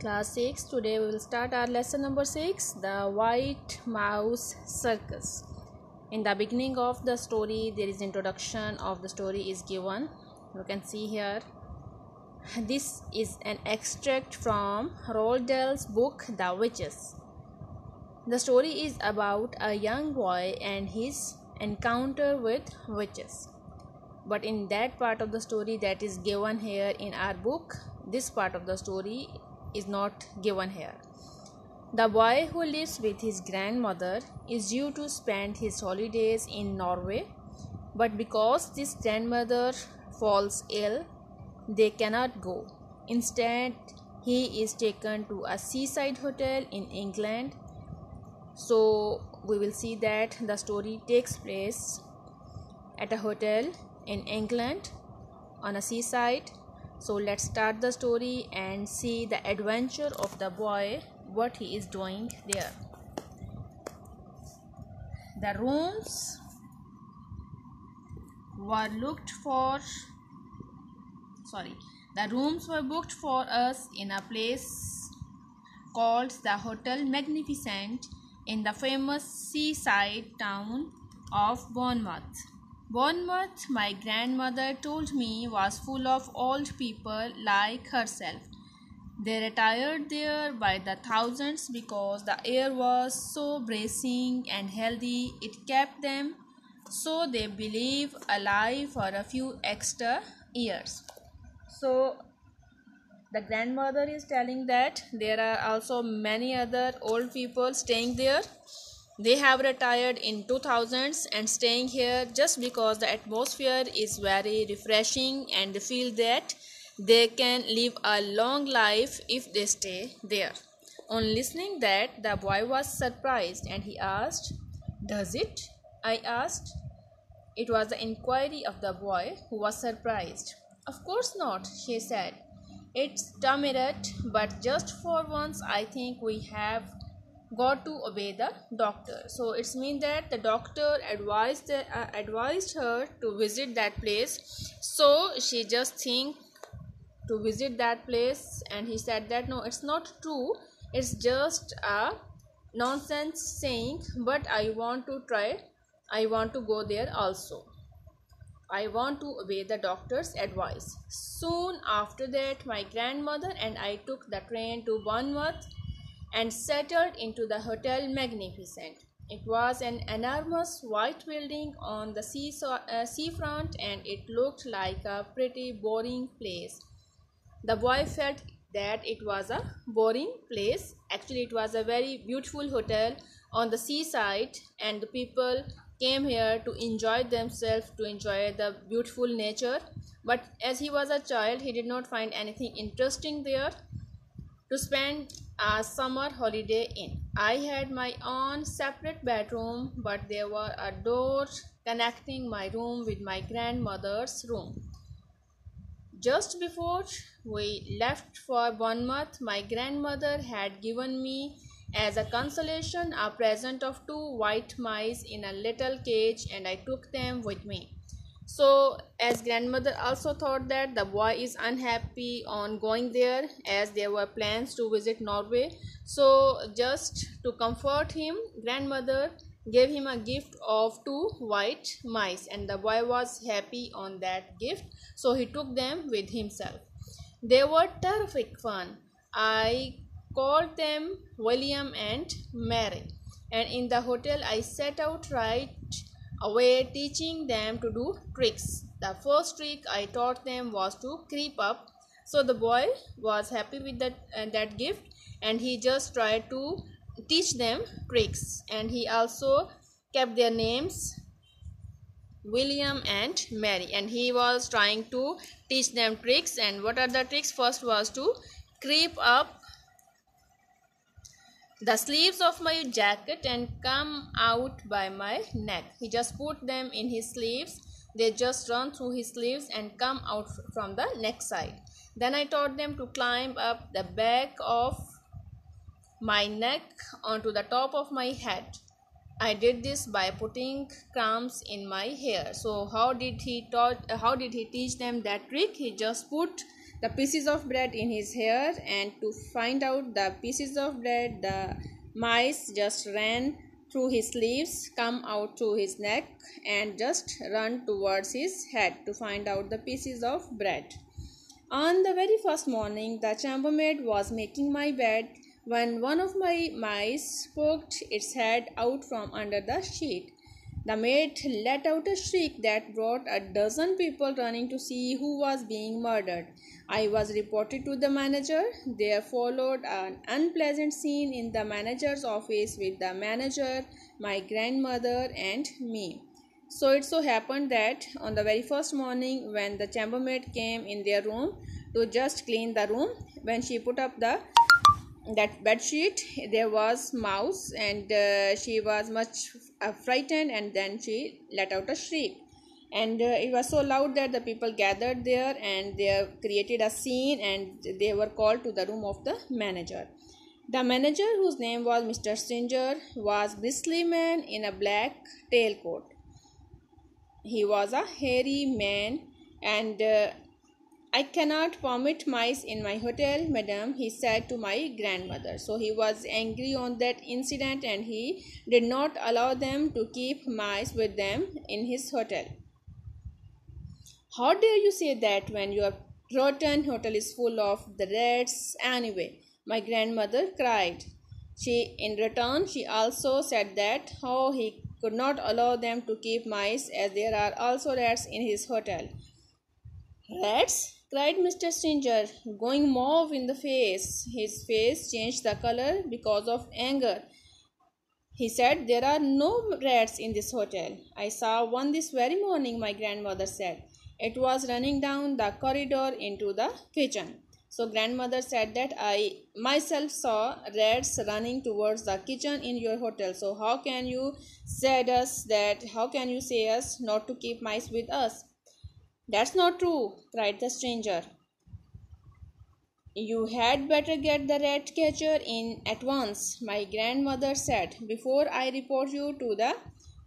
Class 6. Today we will start our lesson number 6, the White Mouse Circus. In the beginning of the story, there is introduction of the story is given. You can see here. This is an extract from Roald Dahl's book, The Witches. The story is about a young boy and his encounter with witches. But in that part of the story that is given here in our book, this part of the story is not given here. The boy who lives with his grandmother is due to spend his holidays in Norway, but because this grandmother falls ill, they cannot go. Instead, he is taken to a seaside hotel in England. So we will see that the story takes place at a hotel in England on a seaside. So let's start the story and see the adventure of the boy, what he is doing there. The rooms were booked for us in a place called the Hotel Magnificent in the famous seaside town of Bournemouth. Bournemouth, my grandmother told me, was full of old people like herself. They retired there by the thousands because the air was so bracing and healthy. It kept them, so they believe, alive for a few extra years. So the grandmother is telling that there are also many other old people staying there. They have retired in 2000s and staying here just because the atmosphere is very refreshing and they feel that they can live a long life if they stay there. On listening that, the boy was surprised and he asked, "Does it?" I asked. It was the inquiry of the boy who was surprised. "Of course not," she said. "It's Tamirat, but just for once I think we have got to obey the doctor." So it's mean that the doctor advised her to visit that place, so she just think to visit that place, and he said that no, it's not true, it's just a nonsense saying, but I want to try, I want to go there also, I want to obey the doctor's advice. Soon after that, my grandmother and I took the train to Bournemouth and settled into the Hotel Magnificent. It was an enormous white building on the seafront, and it looked like a pretty boring place. The boy felt that it was a boring place. Actually, it was a very beautiful hotel on the seaside, and the people came here to enjoy themselves, to enjoy the beautiful nature. But as he was a child, he did not find anything interesting there to spend a summer holiday in. I had my own separate bedroom, but there were a door connecting my room with my grandmother's room. Just before we left for Bournemouth, my grandmother had given me as a consolation a present of 2 white mice in a little cage, and I took them with me. So as grandmother also thought that the boy is unhappy on going there, as there were plans to visit Norway. So just to comfort him, grandmother gave him a gift of 2 white mice, and the boy was happy on that gift, so he took them with himself. They were terrific fun. I called them William and Mary, and in the hotel I set out right away teaching them to do tricks. The first trick I taught them was to creep up. So the boy was happy with that gift, and he just tried to teach them tricks, and he also kept their names William and Mary, and he was trying to teach them tricks. And what are the tricks? First was to creep up the sleeves of my jacket and come out by my neck. He just put them in his sleeves. They just run through his sleeves and come out from the neck side. Then I taught them to climb up the back of my neck onto the top of my head. I did this by putting crumbs in my hair. So how did he teach them that trick? He just put the pieces of bread in his hair, and to find out the pieces of bread, the mice just ran through his sleeves, come out through his neck, and just run towards his head to find out the pieces of bread. On the very first morning, the chambermaid was making my bed when one of my mice poked its head out from under the sheet. The maid let out a shriek that brought a dozen people running to see who was being murdered. I was reported to the manager. There followed an unpleasant scene in the manager's office with the manager, my grandmother, and me. So it so happened that on the very first morning, when the chambermaid came in their room to just clean the room, when she put up that bed sheet, there was mouse, and she was much frightened, and then she let out a shriek, and it was so loud that the people gathered there, and they created a scene, and they were called to the room of the manager. The manager, whose name was Mr. Stringer, was bristly man in a black tailcoat. He was a hairy man, and I cannot permit mice in my hotel, madam, he said to my grandmother. So he was angry on that incident, and he did not allow them to keep mice with them in his hotel. How dare you say that when your rotten hotel is full of the rats anyway? My grandmother cried. In return, she also said that how he could not allow them to keep mice, as there are also rats in his hotel. Rats? Cried Mr. Stringer, going mauve in the face. His face changed the color because of anger. He said, there are no rats in this hotel. I saw one this very morning, my grandmother said. It was running down the corridor into the kitchen. So grandmother said that I myself saw rats running towards the kitchen in your hotel. So how can you say us not to keep mice with us? That's not true, cried the stranger. You had better get the rat catcher in at once, my grandmother said, before I report you to the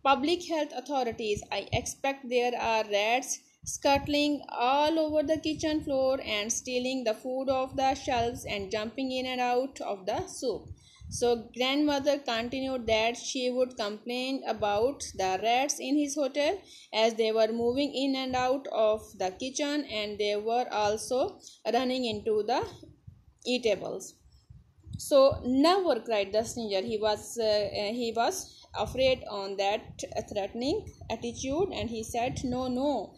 public health authorities. I expect there are rats scuttling all over the kitchen floor and stealing the food off the shelves and jumping in and out of the soup. So grandmother continued that she would complain about the rats in his hotel, as they were moving in and out of the kitchen, and they were also running into the eatables. So never, cried the stranger. He was afraid on that threatening attitude, and he said, no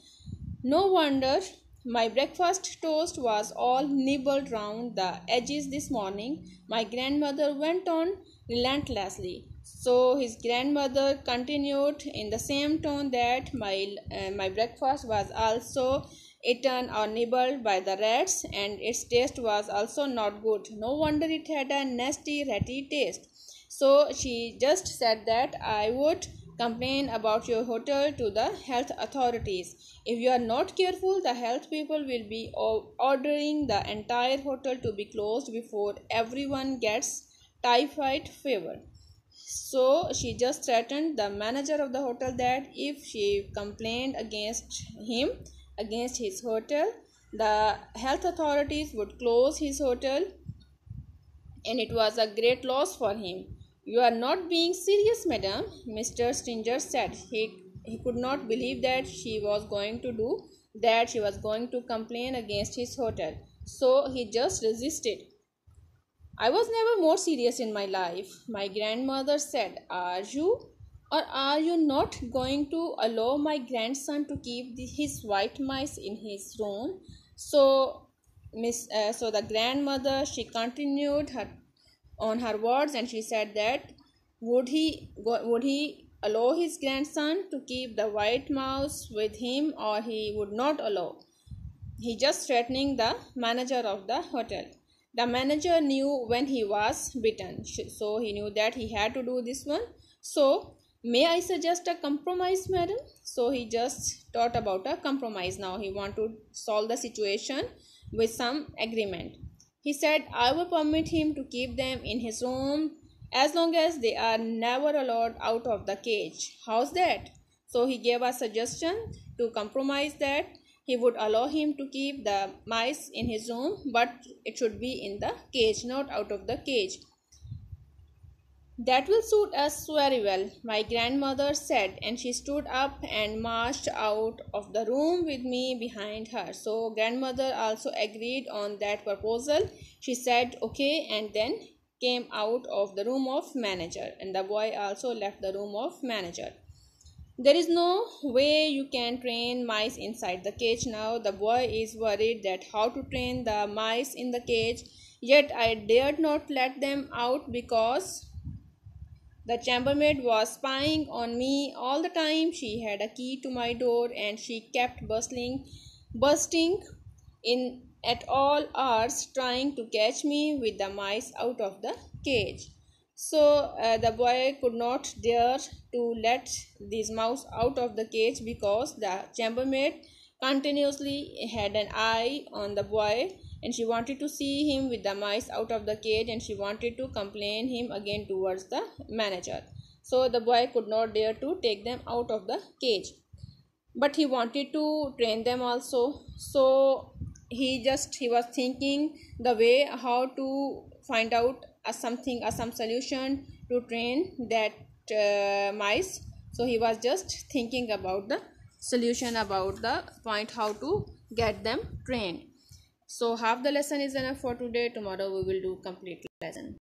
wonder my breakfast toast was all nibbled round the edges this morning, my grandmother went on relentlessly. So his grandmother continued in the same tone that my breakfast was also eaten or nibbled by the rats, and its taste was also not good. No wonder it had a nasty ratty taste. So she just said that I would complain about your hotel to the health authorities. If you are not careful, the health people will be ordering the entire hotel to be closed before everyone gets typhoid fever. So she just threatened the manager of the hotel that if she complained against his hotel, the health authorities would close his hotel, and it was a great loss for him. You are not being serious, madam, Mr. Stringer said. He could not believe that she was going to do that. She was going to complain against his hotel. So he just resisted. I was never more serious in my life, my grandmother said. Are you not going to allow my grandson to keep his white mice in his room? So the grandmother, she continued on her words, and she said that would he allow his grandson to keep the white mouse with him, or he would not allow? He just threatening the manager of the hotel. The manager knew when he was bitten, so he knew that he had to do this one. So, may I suggest a compromise, madam? So he just thought about a compromise. Now he want to solve the situation with some agreement. He said, I will permit him to keep them in his room as long as they are never allowed out of the cage. How's that? So he gave a suggestion to compromise that. he would allow him to keep the mice in his room, but it should be in the cage, not out of the cage. That will suit us very well, my grandmother said, and she stood up and marched out of the room with me behind her. So, grandmother also agreed on that proposal. She said, okay, and then came out of the room of manager, and the boy also left the room of manager. There is no way you can train mice inside the cage now. The boy is worried that how to train the mice in the cage, yet I dared not let them out because the chambermaid was spying on me all the time. She had a key to my door and she kept bursting in at all hours, trying to catch me with the mice out of the cage. So the boy could not dare to let these mouse out of the cage because the chambermaid continuously had an eye on the boy, and she wanted to see him with the mice out of the cage, and she wanted to complain him again towards the manager. So the boy could not dare to take them out of the cage, but he wanted to train them also. So he was thinking the way how to find out some solution to train that mice. So he was just thinking about the solution, about the point how to get them trained. So half the lesson is enough for today. Tomorrow we will do complete lesson.